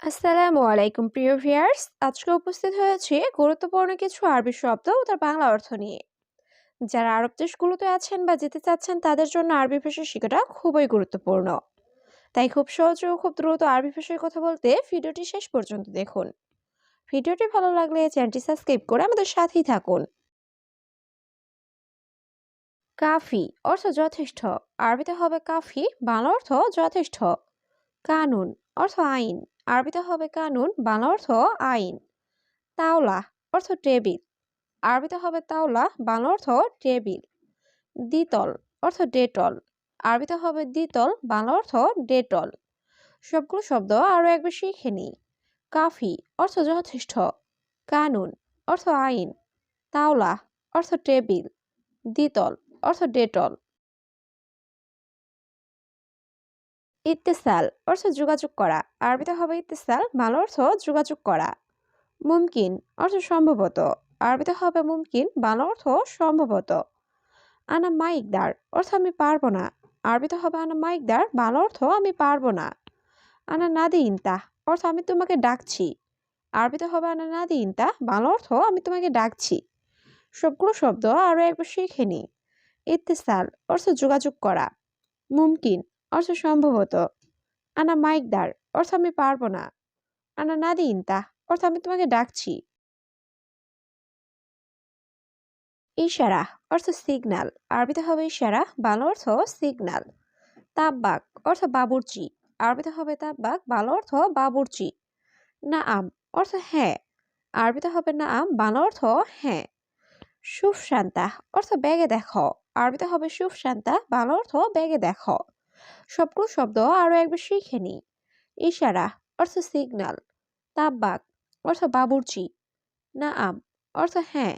আসসালামু আলাইকুম প্রিয় ভিউয়ার্স, আজকে উপস্থিত হয়েছি গুরুত্বপূর্ণ কিছু আরবি শব্দ ও তার বাংলা অর্থ নিয়ে। যারা আরব দেশগুলোতে আছেন বা যেতে চাচ্ছেন তাদের জন্য আরবি ভাষা শেখাটা খুবই গুরুত্বপূর্ণ। তাই খুব সহজে ও খুব দ্রুত আরবি ভাষায় কথা বলতে ভিডিওটি শেষ পর্যন্ত দেখুন। ভিডিওটি ভালো লাগলে চ্যানেলটি সাবস্ক্রাইব করে আমাদের সাথেই থাকুন। কাফি অর্থ যথেষ্ট। আরবিতে হবে কাফি, বাংলা অর্থ যথেষ্ট। কানুন অর্থ আইন। আরবিতে হবে কানুন, বাংলা অর্থ আইন। তাওলা অর্থ টেবিল। আরবিতে হবে তাওলা, বাংলা অর্থ টেবিল। দ্বিতল অর্থ ডেটল। আরবিতে হবে দ্বিতল, বাংলা অর্থ ডেটল। সবগুলো শব্দ আরো একবার শিখে নিই। কাফি অর্থ যথেষ্ট। কানুন অর্থ আইন। তাওলা অর্থ টেবিল। দ্বিতল অর্থ ডেটল। ইত্তেসাল অর্থ যোগাযোগ করা। আরবিতে হবে ইত্তেসাল, বাংলা অর্থ যোগাযোগ করা। মুমকিন অর্থ সম্ভবত। আরবিতে হবে মুমকিন, বাংলা অর্থ সম্ভবত। আনা মাইকদার অর্থ আমি পারবো না। আরবিতে হবে আনা মাইকদার, বাংলা অর্থ আমি পারবো না। আনা নাদি ইনতা অর্থ আমি তোমাকে ডাকছি। আরবিতে হবে আনা নাদি ইনতা, বাংলা অর্থ আমি তোমাকে ডাকছি। সবগুলো শব্দ আরো একবার শিখে নি। ইত্তেসাল অর্থ যোগাযোগ করা। মুমকিন অর্থ সম্ভবত। আনা মাইকদার অর্থ আমি পারবো না। আনা নাদি ইনতা অর্থ আমি তোমাকে ডাকছি। ইশারা অর্থ সিগন্যাল। আরবিতে হবে ইশারা, বাংলা অর্থ সিগন্যাল। তাব্বাক অর্থ বাবুর্চি। আরবিতে হবে তাব্বাক, বাংলা অর্থ বাবুর্চি। নাআম অর্থ হ্যাঁ। আরবিতে হবে নাআম, বাংলা অর্থ হ্যাঁ। সুফ শান্তা অর্থ ব্যাগে দেখো। আরবিতে হবে সুফ শান্তা, বাংলা অর্থ ব্যাগে দেখো। সবগুলো শব্দ আরো একবার শিখে নি। ইশারা অর্থ সিগন্যাল। তাব্বাক অর্থ বাবুর্চি। নাআম অর্থ হ্যাঁ।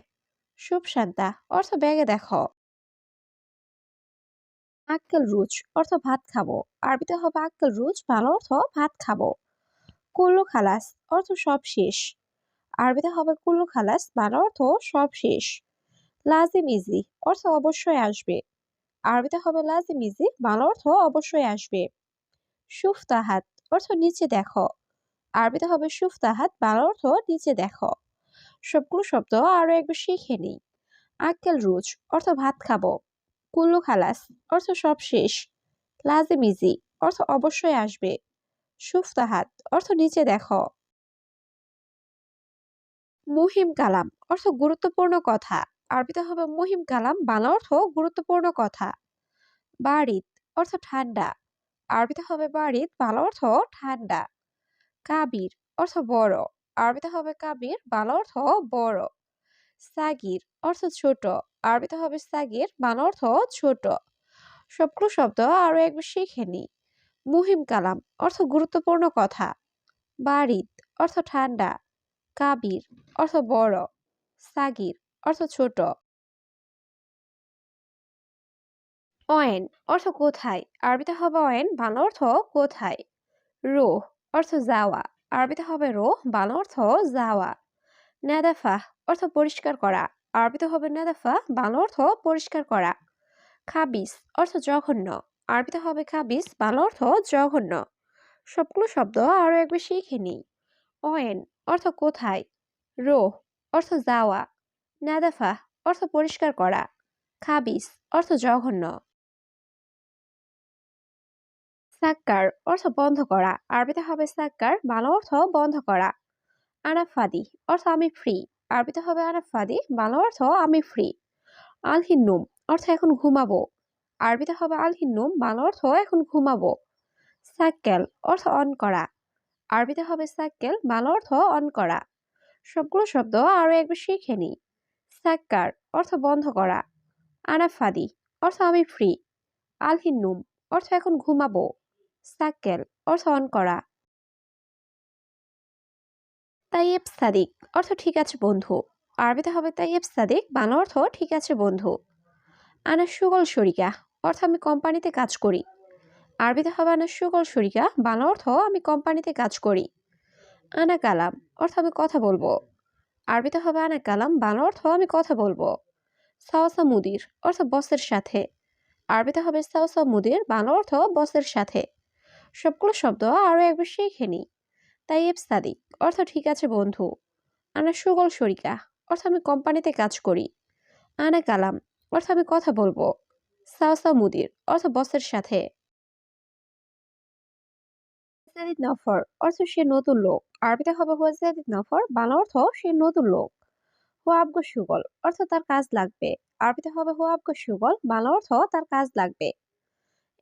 সুফ শান্তা অর্থ ব্যাগে দেখো। আক্কেল রুচ অর্থ ভাত খাবো। আরবিতে হবে আক্কেল রুচ, বাংলা অর্থ ভাত খাবো। কুল্লু খালাস অর্থ সব শেষ। আরবিতে হবে কুল্লু খালাস, বাংলা অর্থ সব শেষ। লাজিম ইজি অর্থ অবশ্যই আসবে। আরবিতে হবে লাজিম ইজি, বাংলা অর্থ অবশ্যই আসবে। সুফ তাহাত অর্থ নিচে দেখো। আরবিতে হবে সুফ তাহাত, বাংলা অর্থ নিচে দেখো। সবগুলো শব্দ আরো একবার শিখে নিই। আক্কেল রুচ অর্থ ভাত খাবো। কুল্লু খালাস অর্থ সব শেষ। লাজিম ইজি অর্থ অবশ্যই আসবে। সুফ তাহাত অর্থ নিচে দেখো। মুহিম কালাম অর্থ গুরুত্বপূর্ণ কথা। আরবিতে হবে মুহিম কালাম, বাংলা অর্থ গুরুত্বপূর্ণ কথা। বারিদ অর্থ ঠান্ডা। আরবিতে হবে বারিদ, বাংলা অর্থ ঠান্ডা। কাবির অর্থ বড়। আরবিতে হবে কাবির, বাংলা অর্থ বড়। সাগির অর্থ ছোট। আরবিতে হবে সাগির, বাংলা অর্থ ছোট। সবগুলো শব্দ আরো একবার শিখে নি। মুহিম কালাম অর্থ গুরুত্বপূর্ণ কথা। বারিদ অর্থ ঠান্ডা। কাবির অর্থ বড়। সাগির অর্থ ছোট। অয়েন অর্থ কোথায়। আরবিতে হবে অয়েন, বাংলা অর্থ কোথায়। রোহ অর্থ যাওয়া। আরবিতে হবে রোহ, বাংলা অর্থ যাওয়া। নাদাফা অর্থ পরিষ্কার করা। আরবিতে হবে নাদাফা, বাংলা অর্থ পরিষ্কার করা। খাবিস অর্থ জঘন্য। আরবিতে হবে খাবিস, বাংলা অর্থ জঘন্য। সবগুলো শব্দ আরো একবার শিখে নিই। অয়েন অর্থ কোথায়। রোহ অর্থ যাওয়া। নাদাফা অর্থ পরিষ্কার করা। খাবিস অর্থ জঘন্য। সাক্কার অর্থ বন্ধ করা। আরবিতে হবে সাক্কার, বাংলা অর্থ বন্ধ করা। আনাফাদি অর্থ আমি ফ্রি। আরবিতে হবে আনাফাদি, বাংলা অর্থ আমি ফ্রি। আলহিন্নুম অর্থ এখন ঘুমাবো। আরবিতে হবে আলহিন্নুম, বাংলা অর্থ এখন ঘুমাবো। সাক্কেল অর্থ অন করা। আরবিতে হবে সাক্কেল, বাংলা অর্থ অন করা। সবগুলো শব্দ আরো একবার শিখে নিই। সাক্কার অর্থ বন্ধ করা। আনাফাদি অর্থ আমি ফ্রি। আলহিন্নুম অর্থ এখন ঘুমাবো। সাক্কেল অর্থ অন করা। তাইয়েব সাদিক অর্থ ঠিক আছে বন্ধু। আরবিতে হবে তাইয়েব সাদিক, বাংলা অর্থ ঠিক আছে বন্ধু। আনা সুগল শরিকা অর্থ আমি কোম্পানিতে কাজ করি। আরবিতে হবে আনা সুগল শরিকা, বাংলা অর্থ আমি কোম্পানিতে কাজ করি। আনা কালাম অর্থ আমি কথা বলবো। আরবিতে হবে আনা কালাম, বাংলা অর্থ আমি কথা বলবো। সাওসা মুদির অর্থ বসের সাথে। আরবিতে হবে সাওসা মুদির, বাংলা অর্থ বসের সাথে। সবগুলো শব্দ আরো একবার শিখে নিই। তাইয়েব সাদিক অর্থ ঠিক আছে বন্ধু। আনা সুগল শরিকা অর্থ আমি কোম্পানিতে কাজ করি। আনা কালাম অর্থ আমি কথা বলবো। সাওসা মুদির অর্থ বসের সাথে। হুয়াজাদিদ নফর অর্থ সে নতুন লোক। আরবিতে হবে হুয়াজাদিদ নফর, বাংলা অর্থ সে নতুন লোক। হুয়া আবগো সুগল অর্থ তার কাজ লাগবে। আরবিতে হবে হুয়া আবগো সুগল, বাংলা অর্থ তার কাজ লাগবে।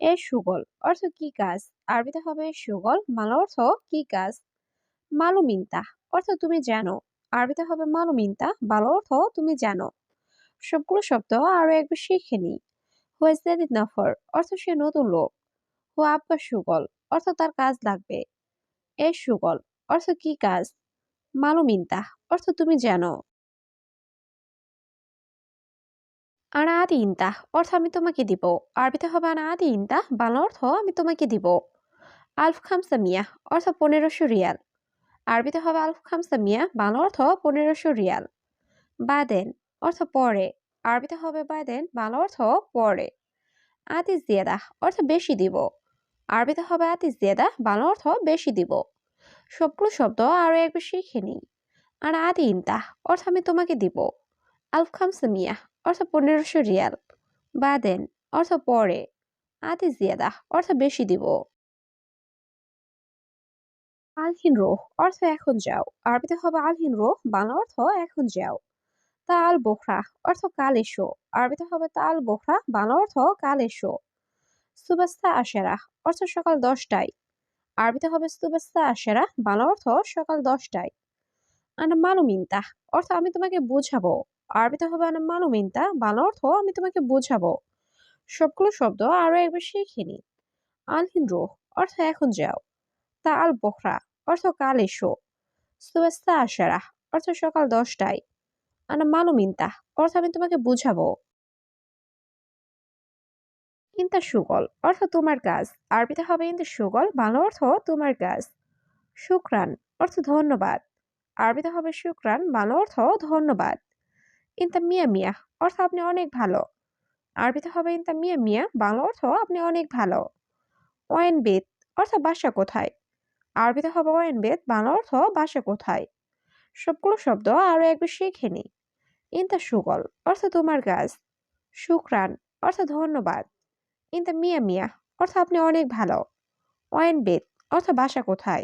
এ সুগল অর্থ কি কাজ। আরবিতে হবে সুগল, বাংলা অর্থ কি কাজ। মালুমিনতা অর্থ তুমি জানো। আরবিতে হবে মালুমিনতা, বাংলা অর্থ তুমি জানো। সবগুলো শব্দ আরো একবার শিখে নি। হুয়াজাদিদ নফর অর্থ সে নতুন লোক। হুয়া আবগা সুগল অর্থ তার কাজ লাগবে। এ সুগল অর্থ কি কাজ। মালুমিনতা অর্থ তুমি জানো। আনা আদি ইনতা অর্থ আমি তোমাকে দিব। আরবিতে হবে আনা আদি ইনতা, বাংলা অর্থ আমি তোমাকে দিব। আলফ খামসা মিয়া অর্থ 1500 রিয়াল। আরবিতে হবে আলফ খামসা মিয়া, বাংলা অর্থ 1500 রিয়াল। বাদেন অর্থ পরে। আরবিতে হবে বাদেন, বাংলা অর্থ পরে। আতি জিয়াদা অর্থ বেশি দিব। আরবিতে হবে আতি জিয়াদা, বাংলা অর্থ বেশি দিব। সবগুলো শব্দ আরো একবার শিখে নিই। আর আদি ইনতা অর্থ আমি তোমাকে দিব। আলফ খামসা মিয়া অর্থ 1500 রিয়াল। বাদেন অর্থ পরে। আতি জিয়াদা অর্থ বেশি দিব। আলহিন রোহ অর্থ এখন যাও। আরবিতে হবে আলহিন রোহ, বাংলা অর্থ এখন যাও। তা আল বোখরা অর্থ কাল এসো। আরবিতে হবে তা আল বোখরা, বাংলা অর্থ কাল এসো। সুবাস্তা আশেরা অর্থ সকাল 10টায়। আরবিতে হবে সুবাস্তা আশেরা, বাংলা অর্থ সকাল 10টায়। আনা মালুমিনতা অর্থ আমি তোমাকে বোঝাবো। আরবিতে হবে আনা মালুমিনতা, বাংলা অর্থ আমি তোমাকে বোঝাবো। সবগুলো শব্দ আরো একবার শিখে নি। আলহিন রোহ অর্থ এখন যাও। তা আল বখরা অর্থ কাল এসো। সুবাস্তা আশারা অর্থ সকাল 10টায়। আনা মালুমিনতা অর্থ আমি তোমাকে বুঝাবো। ইনতা সুগল অর্থ তোমার কাজ। আরবিতে হবে ইনতা সুগল, বাংলা অর্থ তোমার কাজ। শুক্রান অর্থ ধন্যবাদ। আরবিতে হবে শুক্রান, বাংলা অর্থ ধন্যবাদ। ইনতা মিয়া মিয়া অর্থ আপনি অনেক ভালো। আরবিতে হবে ইনতা মিয়া মিয়া, বাংলা অর্থ আপনি অনেক ভালো। ওয়েন বেত অর্থ বাসা কোথায়। আরবিতে হবে ওয়েন বেত, বাংলা অর্থ বাসা কোথায়। সবগুলো শব্দ আরো একবার শিখে নি। ইনতা সুগল অর্থ তোমার কাজ। শুক্রান অর্থ ধন্যবাদ। ইনতা মিয়া মিয়া অর্থ আপনি অনেক ভালো। ওয়েন বেত অর্থ বাসা কোথায়।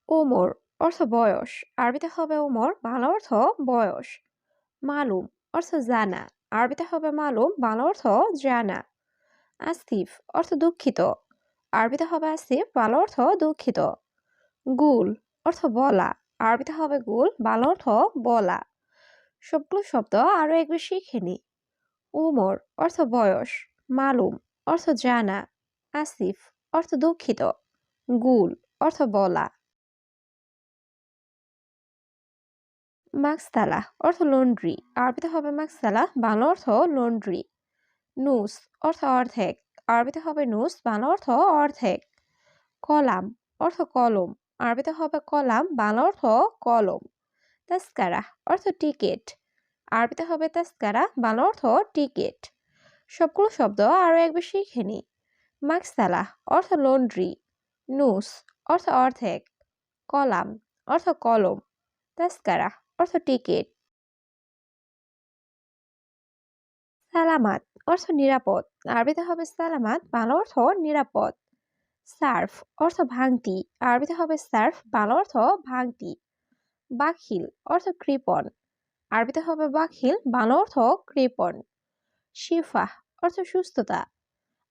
ওমর অর্থ বয়স। আরবিতে হবে ওমর, বাংলা অর্থ বয়স। মালুম অর্থ জানা। আরবিতে হবে মালুম, বাংলা অর্থ জানা। আসিফ অর্থ দুঃখিত। আরবিতে হবে আসিফ, বাংলা অর্থ দুঃখিত। গুল অর্থ বলা। আরবিতে হবে গুল, বাংলা অর্থ বলা। সবগুলো শব্দ আরো একবার শিখে নি। উমর অর্থ বয়স। মালুম অর্থ জানা। আসিফ অর্থ দুঃখিত। গুল অর্থ বলা। মাকসালা অর্থ লন্ড্রি। আরবিতে হবে মাকসালা, বাংলা অর্থ লন্ড্রি। নুস অর্থ অর্ধেক। আরবিতে হবে নুস, বাংলা অর্থ অর্ধেক। কলাম অর্থ কলম। আরবিতে হবে কলাম, বাংলা অর্থ কলম। তাস্কারা অর্থ টিকিট। আরবিতে হবে তাস্কারা, বাংলা অর্থ টিকিট। সবগুলো শব্দ আরো একবার শিখে নি। মাকসালা অর্থ লন্ড্রি। নুস অর্থ অর্ধেক। কলাম অর্থ কলম। তাস্কারা অর্থ টিকিট। সালামাত অর্থ নিরাপদ। আরবিতে হবে সালামাত, বাংলা অর্থ নিরাপদ। সার্ফ অর্থ ভাঙতি। আরবিতে হবে সার্ফ, বাংলা অর্থ ভাঙতি। বাখিল অর্থ কৃপণ। আরবিতে হবে বাখিল, বাংলা অর্থ কৃপণ। শিফা অর্থ সুস্থতা।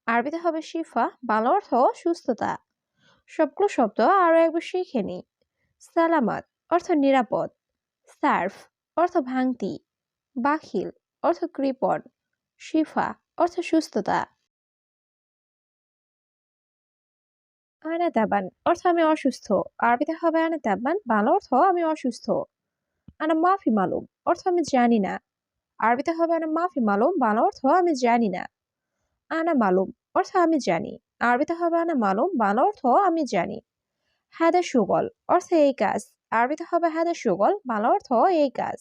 আরবিতে হবে শিফা, বাংলা অর্থ সুস্থতা। সবগুলো শব্দ আরো একবার শিখে নি। সালামাত অর্থ নিরাপদ। সার্ফ অর্থ ভাঙতি। বাখিল অর্থ কৃপণ। শিফা অর্থ সুস্থতা। আনা তাবান অর্থ আমি অসুস্থ। আরবিতে হবে আনা তাবান, বাংলা অর্থ আমি অসুস্থ। আনা মাফি মালুম অর্থ আমি জানি না। আরবিতে হবে আনা মাফি মালুম, বাংলা অর্থ আমি জানি না। আনা মালুম অর্থ আমি জানি। আরবিতে হবে আনা মালুম, বাংলা অর্থ আমি জানি। হাদা সুগল অর্থ এই কাজ। আরবিতে হবে হাদা সুগল, বাংলা অর্থ এই কাজ।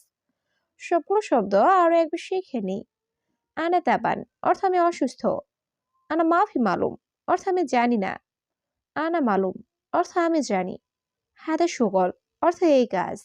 সবগুলো শব্দ আরো একবার শিখে নি। আনা তাবান অর্থ আমি অসুস্থ। আনা মাফি মালুম অর্থ আমি জানি না। আনা মালুম অর্থ আমি জানি। হাদা সুগল অর্থ এই কাজ।